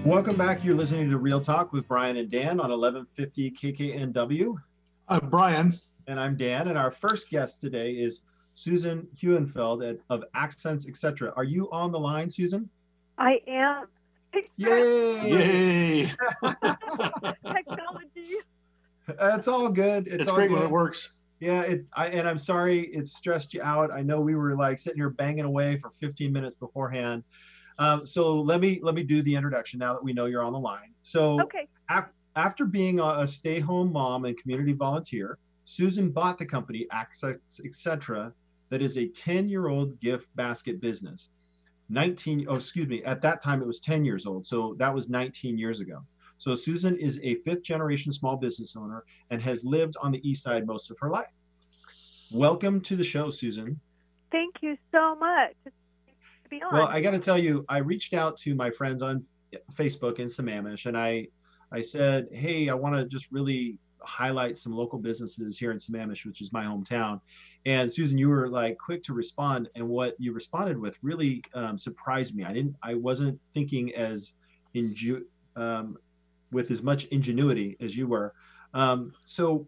Welcome back. You're listening to Real Talk with Brian and Dan on 1150 KKNW. I'm Brian. And I'm Dan. And our first guest today is Susan Huenefeld of Accents, etc. Are you on the line, Susan? I am. Yay! Yay! Technology. It's all good. It's all great good. when it works. Yeah, and I'm sorry it stressed you out. I know we were like sitting here banging away for 15 minutes beforehand. So let me do the introduction now that we know you're on the line. So Okay. After being a stay-home mom and community volunteer, Susan bought the company Accents, etc. That is a 10-year-old gift basket business. At that time it was 10 years old. So that was 19 years ago. So Susan is a fifth-generation small business owner and has lived on the Eastside most of her life. Welcome to the show, Susan. Thank you so much. Well, I got to tell you, I reached out to my friends on Facebook in Sammamish, and I said, hey, I want to just really highlight some local businesses here in Sammamish, which is my hometown. And Susan, you were like quick to respond, and what you responded with really surprised me. I wasn't thinking with as much ingenuity as you were. So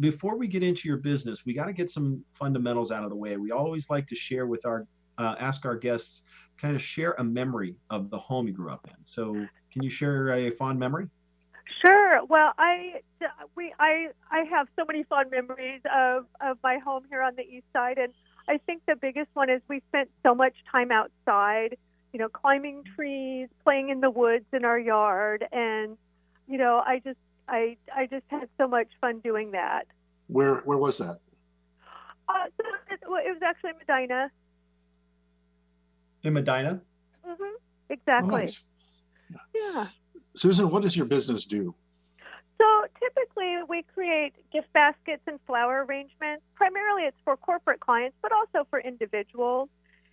before we get into your business, we got to get some fundamentals out of the way. We always like to share with ask our guests, kind of share a memory of the home you grew up in. So can you share a fond memory? Sure. Well, I have so many fond memories of my home here on the East Side, and I think the biggest one is we spent so much time outside, climbing trees, playing in the woods in our yard, and I just had so much fun doing that. Where was that? So it was actually Medina. In Medina? Mm-hmm. Exactly. Oh, nice. Yeah. Susan, what does your business do? So typically we create gift baskets and flower arrangements. Primarily it's for corporate clients, but also for individuals.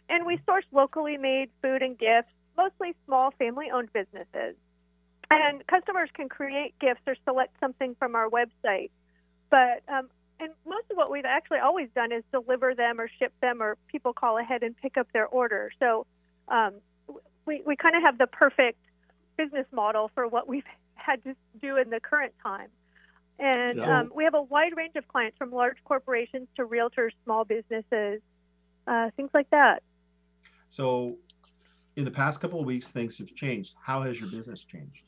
And we source locally made food and gifts, mostly small family-owned businesses. And customers can create gifts or select something from our website. But and most of what we've actually always done is deliver them or ship them, or people call ahead and pick up their order. So we kind of have the perfect business model for what we've had to do in the current time. And we have a wide range of clients, from large corporations to realtors, small businesses, things like that. So in the past couple of weeks, things have changed. How has your business changed?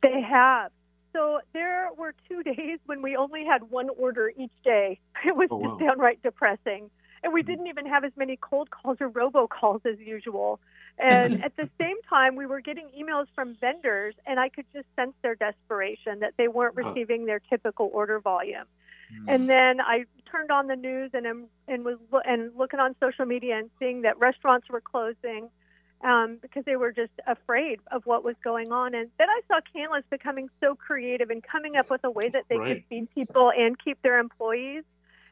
They have. So there were 2 days when we only had one order each day. It was just downright depressing. And we didn't even have as many cold calls or robocalls as usual. And at the same time, we were getting emails from vendors, and I could just sense their desperation that they weren't receiving their typical order volume. And then I turned on the news and was looking on social media and seeing that restaurants were closing, because they were just afraid of what was going on. And then I saw Canlis becoming so creative and coming up with a way that they could feed people and keep their employees.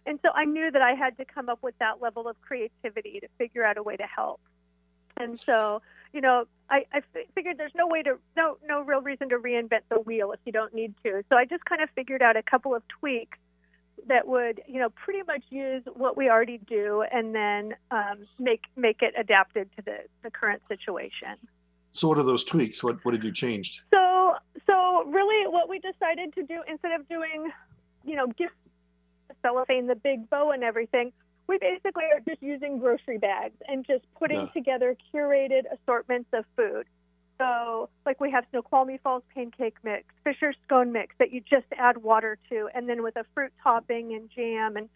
And so I knew that I had to come up with that level of creativity to figure out a way to help. And so, I figured there's no real reason to reinvent the wheel if you don't need to. So I just kind of figured out a couple of tweaks that would, pretty much use what we already do, and then make it adapted to the current situation. So what are those tweaks? What have you changed? So really what we decided to do, instead of doing, gift cellophane, the big bow and everything, we basically are just using grocery bags and just putting together curated assortments of food. So, like, we have Snoqualmie Falls pancake mix, Fisher scone mix that you just add water to, and then with a fruit topping and jam and,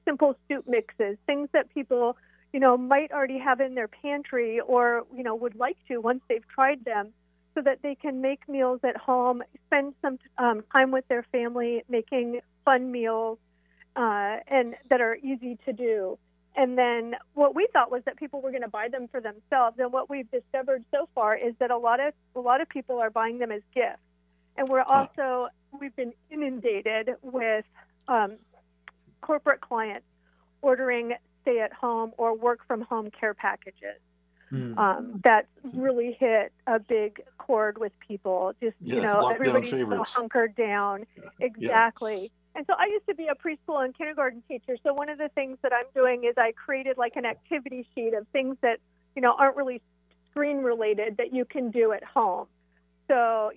simple soup mixes, things that people, might already have in their pantry or, would like to once they've tried them, so that they can make meals at home, spend some time with their family making fun meals, and that are easy to do. And then what we thought was that people were going to buy them for themselves. And what we've discovered so far is that a lot of people are buying them as gifts. And we've been inundated with corporate clients ordering stay-at-home or work-from-home care packages. That's really hit a big chord with people. Just, everybody's so hunkered down. Exactly. Yeah. And so I used to be a preschool and kindergarten teacher. So one of the things that I'm doing is I created like an activity sheet of things that, aren't really screen related that you can do at home. So,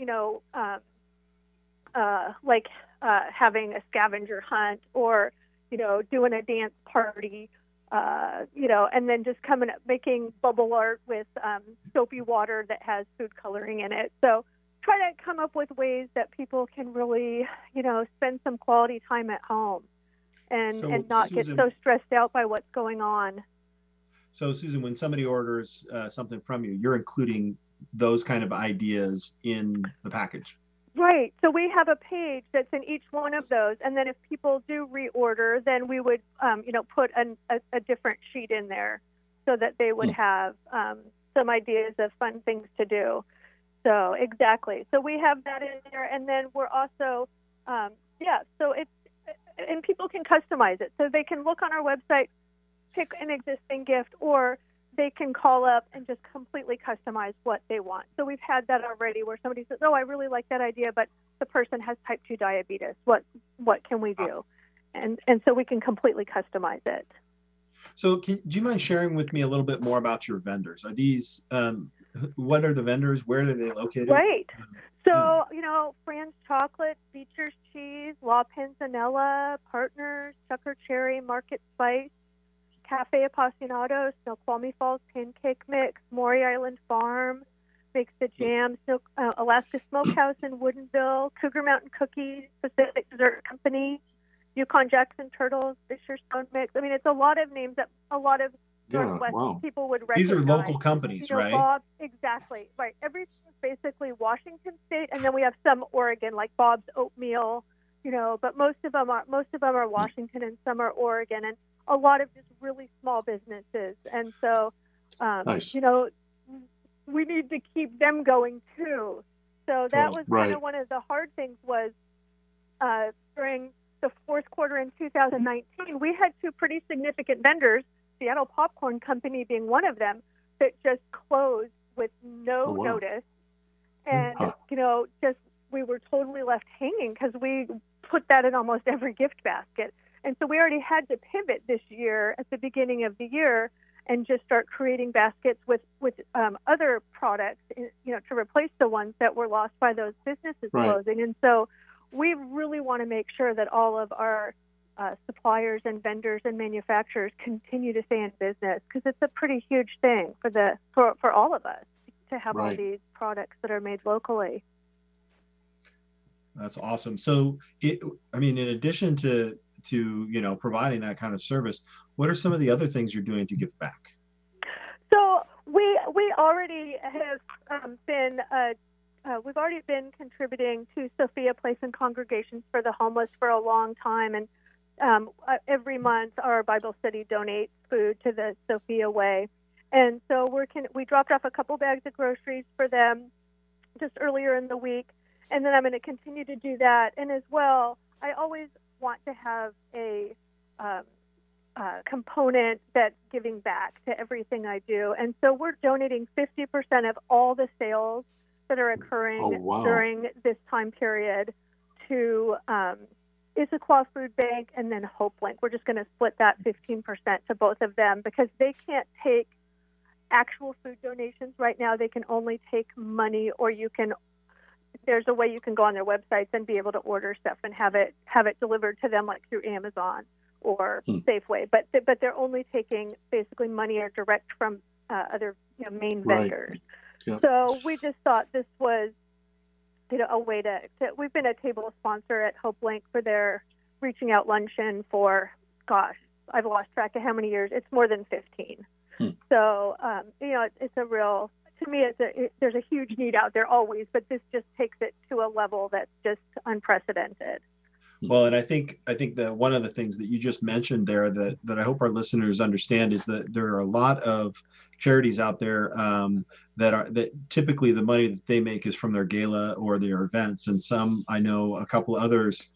like having a scavenger hunt or, doing a dance party, and then just coming up, making bubble art with soapy water that has food coloring in it. So try to come up with ways that people can really, spend some quality time at home and not Susan, get so stressed out by what's going on. So Susan, when somebody orders something from you, you're including those kind of ideas in the package. Right. So we have a page that's in each one of those. And then if people do reorder, then we would, put a different sheet in there so that they would have some ideas of fun things to do. So exactly. So we have that in there. And then we're also, so and people can customize it. So they can look on our website, pick an existing gift, or they can call up and just completely customize what they want. So we've had that already where somebody says, oh, I really like that idea, but the person has type 2 diabetes. What can we do? And so we can completely customize it. So do you mind sharing with me a little bit more about your vendors? Are these, what are the vendors? Where are they located? Right. So, Fran's Chocolate, Beecher's Cheese, La Panzanella, Partners, Chucker Cherry, Market Spice, Cafe Appassionato, Snoqualmie Falls Pancake Mix, Maury Island Farm makes the jam, Alaska Smokehouse in Woodinville, Cougar Mountain Cookies, Pacific Dessert Company, Yukon Jackson Turtles, Fisher Stone Mix. I mean, it's a lot of names that a lot of Northwest people would recognize. These are local companies, right? Bob's, exactly, right. Everything's basically Washington State, and then we have some Oregon, like Bob's Oatmeal, but most of them are Washington, and some are Oregon, and a lot of just really small businesses. And so, nice. we need to keep them going too. So that was kind of one of the hard things was during the fourth quarter in 2019, we had two pretty significant vendors, Seattle Popcorn Company being one of them, that just closed with no notice. And, just we were totally left hanging because we put that in almost every gift basket. And so we already had to pivot this year at the beginning of the year and just start creating baskets with other products, to replace the ones that were lost by those businesses closing. And so we really want to make sure that all of our suppliers and vendors and manufacturers continue to stay in business, because it's a pretty huge thing for all of us to have all these products that are made locally. That's awesome. So, in addition to providing that kind of service, what are some of the other things you're doing to give back? So we already have we've already been contributing to Sophia Place and Congregations for the Homeless for a long time, and every month our Bible study donates food to the Sophia Way, and so we dropped off a couple bags of groceries for them just earlier in the week, and then I'm going to continue to do that. And as well, I always want to have a component that's giving back to everything I do, and so we're donating 50% of all the sales that are occurring during this time period to Issaquah Food Bank and then HopeLink. We're just going to split that 15% to both of them because they can't take actual food donations right now. They can only take money, or there's a way you can go on their websites and be able to order stuff and have it delivered to them, like through Amazon or Safeway. But they're only taking basically money or direct from other main vendors. Yep. So we just thought this was, a way to we've been a table sponsor at HopeLink for their Reaching Out luncheon for, I've lost track of how many years. It's more than 15. So, it's a real, to me, there's a huge need out there always, but this just takes it to a level that's just unprecedented. Well, and I think that one of the things that you just mentioned there that I hope our listeners understand is that there are a lot of charities out there that typically the money that they make is from their gala or their events, and some, I know a couple others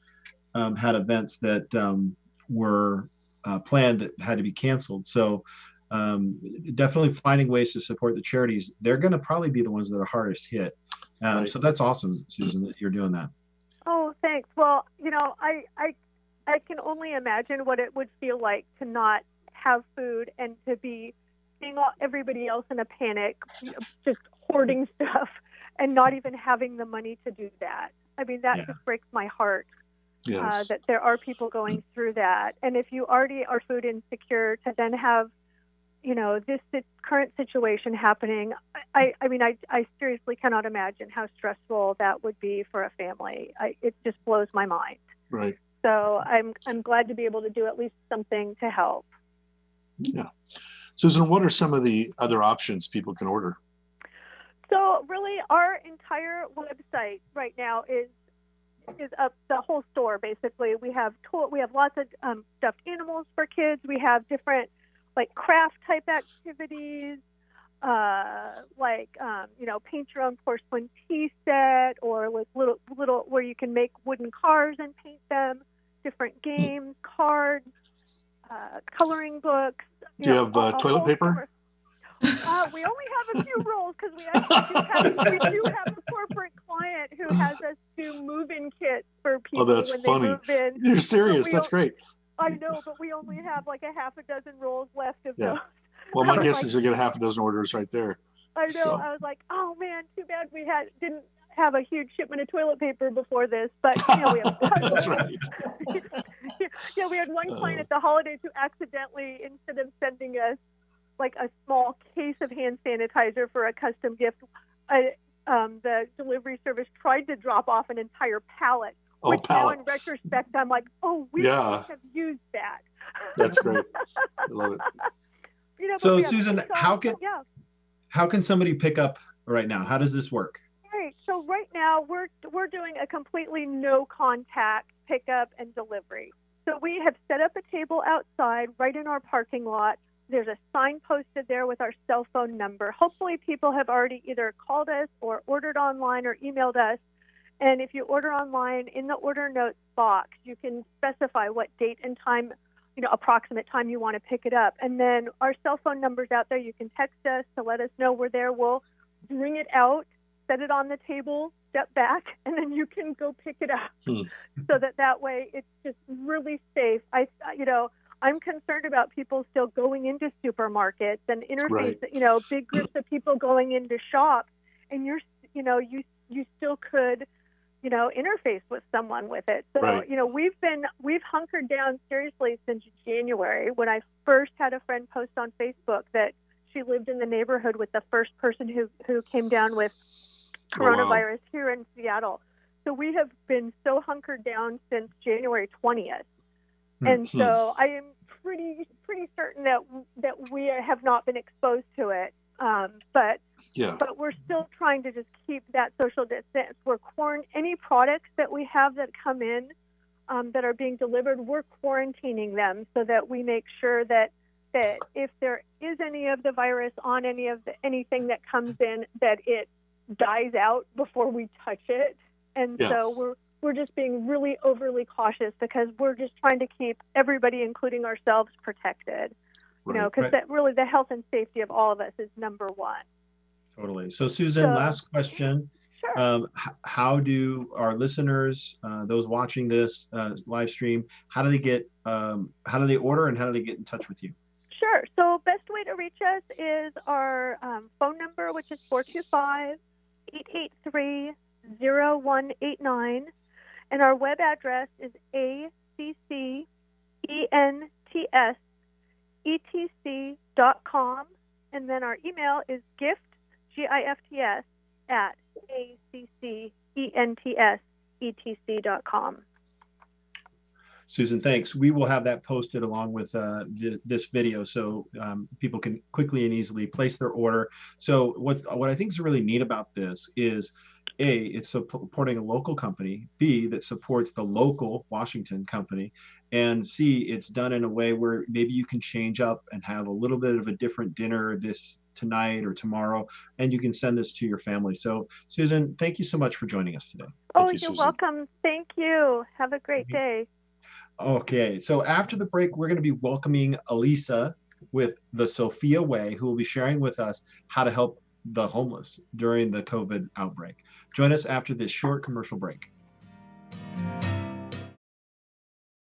had events that were planned that had to be canceled. So definitely finding ways to support the charities. They're going to probably be the ones that are hardest hit. So that's awesome, Susan, that you're doing that. Oh, thanks. Well, I can only imagine what it would feel like to not have food and to be seeing everybody else in a panic, just hoarding stuff. and not even having the money to do that. I mean, that just breaks my heart. Yes. That there are people going through that. And if you already are food insecure, to then have, this current situation happening, I mean, I seriously cannot imagine how stressful that would be for a family. It just blows my mind. Right. So I'm glad to be able to do at least something to help. Yeah. Susan, what are some of the other options people can order? So really, our entire website right now is up, the whole store basically. We have lots of stuffed animals for kids. We have different craft type activities, paint your own porcelain tea set, or little where you can make wooden cars and paint them. Different games, cards, coloring books. Do you have toilet paper? We only have a few rolls because we actually do have a corporate client who has us do move-in kits for people that's when funny. they move in. You're serious? That's great. I know, but we only have a half a dozen rolls left of those. Well, my guess is you'll get a half a dozen orders right there. I know. So. I was like, oh man, too bad we didn't have a huge shipment of toilet paper before this, but we have. That's right. We had one client at the holidays who accidentally, instead of sending us a small case of hand sanitizer for a custom gift, the delivery service tried to drop off an entire pallet. Which now in retrospect, I'm like, we should have used that. That's great. I love it. So Susan, how can somebody pick up right now? How does this work? Right. So right now we're doing a completely no contact pickup and delivery. So we have set up a table outside right in our parking lot. There's a sign posted there with our cell phone number. Hopefully people have already either called us or ordered online or emailed us. And if you order online, in the order notes box, you can specify what date and time, approximate time you want to pick it up. And then our cell phone number's out there. You can text us to let us know we're there. We'll bring it out, set it on the table, step back, and then you can go pick it up. So that way it's just really safe. I'm concerned about people still going into supermarkets and interface, big groups of people going into shops, and you still could, interface with someone with it. So, we've hunkered down seriously since January, when I first had a friend post on Facebook that she lived in the neighborhood with the first person who came down with coronavirus here in Seattle. So we have been so hunkered down since January 20th. And so I am pretty certain that we have not been exposed to it. But we're still trying to just keep that social distance. We're any products that we have that come in that are being delivered, we're quarantining them so that we make sure that if there is any of the virus on anything that comes in, that it dies out before we touch it. And so we're just being really overly cautious because we're just trying to keep everybody, including ourselves, protected. Because that really, the health and safety of all of us is number one. Totally. So Susan, last question. Sure. How do our listeners, those watching this live stream, how do they order and how do they get in touch with you? Sure. So best way to reach us is our phone number, which is 425-883-0189. And our web address is ACCENTSETC.com. And then our email is gifts, GIFTS, at ACCENTSETC.com. Susan, thanks. We will have that posted along with this video so people can quickly and easily place their order. So what I think is really neat about this is, A, it's supporting a local company, B, that supports the local Washington company, and C, it's done in a way where maybe you can change up and have a little bit of a different dinner tonight or tomorrow, and you can send this to your family. So Susan, thank you so much for joining us today. You're welcome. Thank you. Have a great day. Okay, so after the break, we're going to be welcoming Elisa with the Sophia Way, who will be sharing with us how to help the homeless during the COVID outbreak. Join us after this short commercial break.